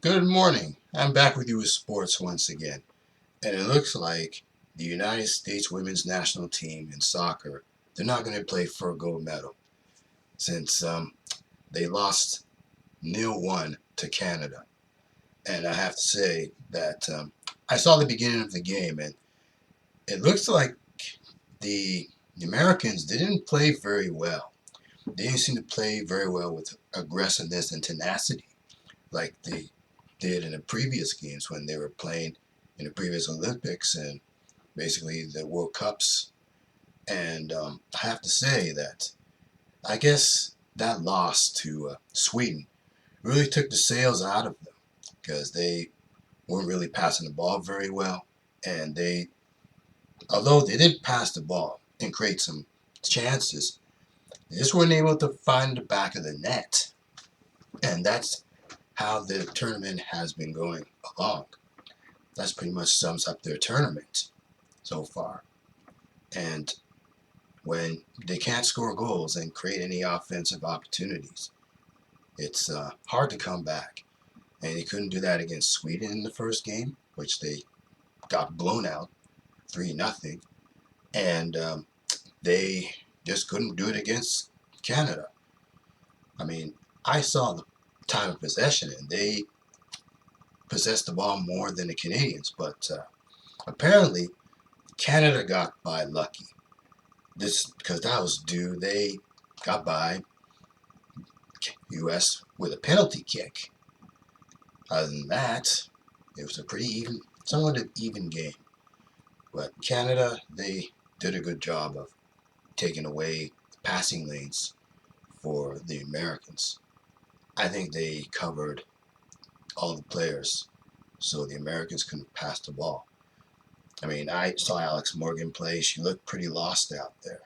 Good morning. I'm back with you with sports once again. And it looks like the United States women's national team in soccer, they're not going to play for a gold medal since they lost 0-1 to Canada. And I have to say that I saw the beginning of the game, and it looks like the Americans didn't play very well. They didn't seem to play very well with aggressiveness and tenacity like they did in the previous games when they were playing in the previous Olympics and basically the World Cups. And I have to say that I guess that loss to Sweden really took the sails out of them because they weren't really passing the ball very well. And although they did pass the ball and create some chances, they just weren't able to find the back of the net. And that's how the tournament has been going along. That's pretty much sums up their tournament so far. And when they can't score goals and create any offensive opportunities, it's hard to come back. And they couldn't do that against Sweden in the first game, which they got blown out 3-0. And they just couldn't do it against Canada. I mean, I saw the time of possession, and they possessed the ball more than the Canadians, but apparently Canada got by lucky. This because that was due. They got by U.S. with a penalty kick. Other than that, it was a pretty even, somewhat an even game. But Canada, they did a good job of taking away passing lanes for the Americans. I think they covered all the players so the Americans couldn't pass the ball. I mean, I saw Alex Morgan play. She looked pretty lost out there.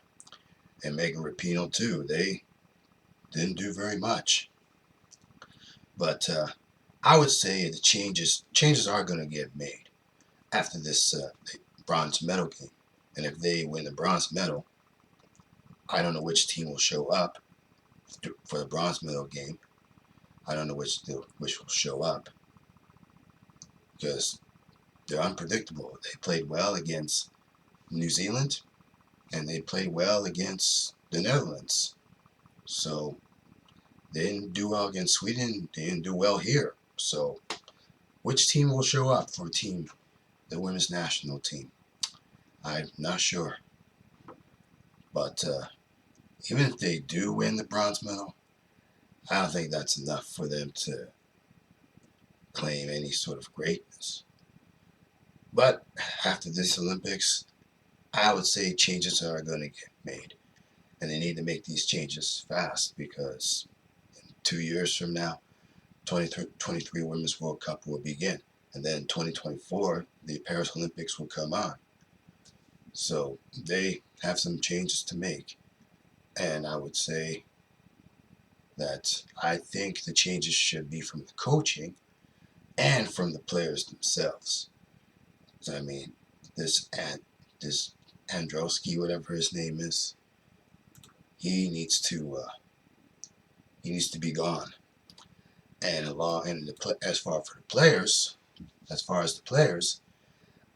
And Megan Rapinoe, too. They didn't do very much. But I would say the changes are going to get made after this bronze medal game. And if they win the bronze medal, I don't know which team will show up for the bronze medal game. I don't know which will show up because they're unpredictable. They played well against New Zealand, and they played well against the Netherlands. So they didn't do well against Sweden. They didn't do well here. So which team will show up for the women's national team? I'm not sure. But even if they do win the bronze medal, I don't think that's enough for them to claim any sort of greatness. But after this Olympics, I would say changes are going to get made. And they need to make these changes fast because in 2 years from now, 2023 Women's World Cup will begin. And then 2024, the Paris Olympics will come on. So they have some changes to make. And I would say that I think the changes should be from the coaching and from the players themselves. So, I mean, this Androwski, whatever his name is, he needs to be gone. And as far as the players,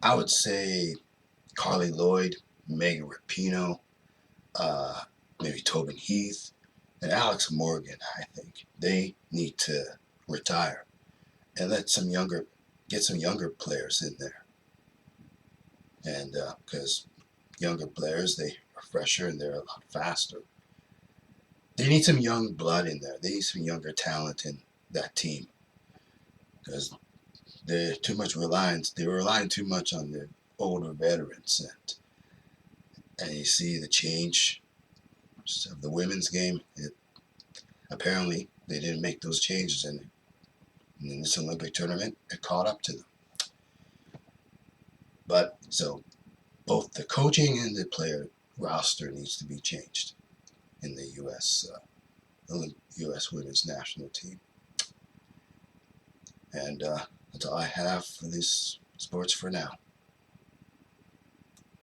I would say Carly Lloyd, Megan Rapinoe, maybe Tobin Heath, and Alex Morgan. I think they need to retire and get some younger players in there. And because younger players, they are fresher and they're a lot faster. They need some young blood in there. They need some younger talent in that team because they're relying too much on the older veterans, and you see the change of the women's game. Apparently they didn't make those changes, and in this Olympic tournament, it caught up to them. But so both the coaching and the player roster needs to be changed in the U.S. Women's national team. And that's all I have for this sports for now.